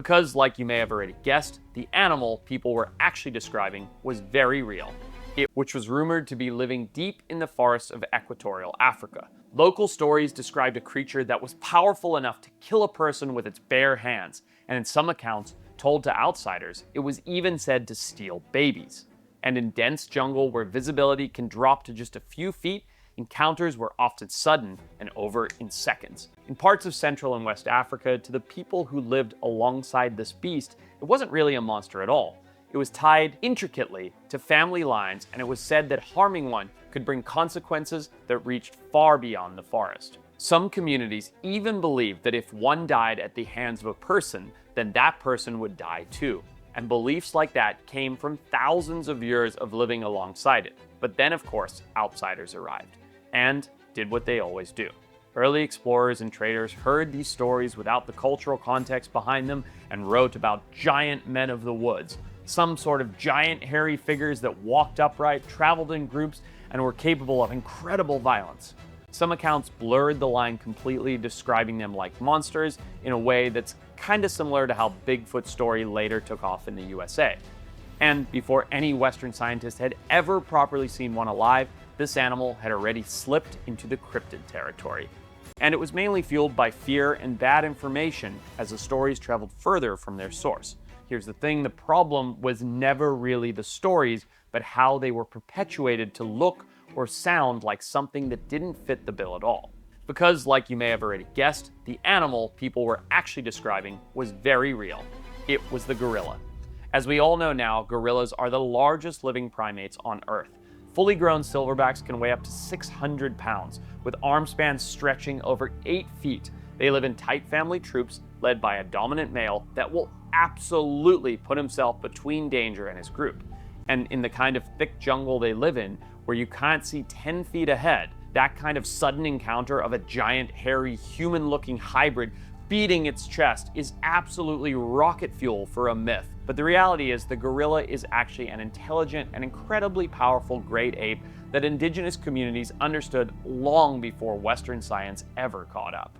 Because, like you may have already guessed, the animal people were actually describing was very real, which was rumored to be living deep in the forests of equatorial Africa. Local stories described a creature that was powerful enough to kill a person with its bare hands, and in some accounts, told to outsiders, it was even said to steal babies. And in dense jungle where visibility can drop to just a few feet, encounters were often sudden and over in seconds. In parts of Central and West Africa, to the people who lived alongside this beast, it wasn't really a monster at all. It was tied intricately to family lines, and it was said that harming one could bring consequences that reached far beyond the forest. Some communities even believed that if one died at the hands of a person, then that person would die too. And beliefs like that came from thousands of years of living alongside it. But then, of course, outsiders arrived and did what they always do. Early explorers and traders heard these stories without the cultural context behind them and wrote about giant men of the woods, some sort of giant hairy figures that walked upright, traveled in groups, and were capable of incredible violence. Some accounts blurred the line completely, describing them like monsters in a way that's kind of similar to how Bigfoot's story later took off in the USA. And before any Western scientist had ever properly seen one alive, this animal had already slipped into the cryptid territory. And it was mainly fueled by fear and bad information as the stories traveled further from their source. Here's the thing, the problem was never really the stories, but how they were perpetuated to look or sound like something that didn't fit the bill at all. Because, like you may have already guessed, the animal people were actually describing was very real. It was the gorilla. As we all know now, gorillas are the largest living primates on Earth. Fully grown silverbacks can weigh up to 600 pounds, with arm spans stretching over 8 feet. They live in tight family troops led by a dominant male that will absolutely put himself between danger and his group. And in the kind of thick jungle they live in, where you can't see 10 feet ahead, that kind of sudden encounter of a giant, hairy, human-looking hybrid beating its chest is absolutely rocket fuel for a myth. But the reality is the gorilla is actually an intelligent and incredibly powerful great ape that indigenous communities understood long before Western science ever caught up.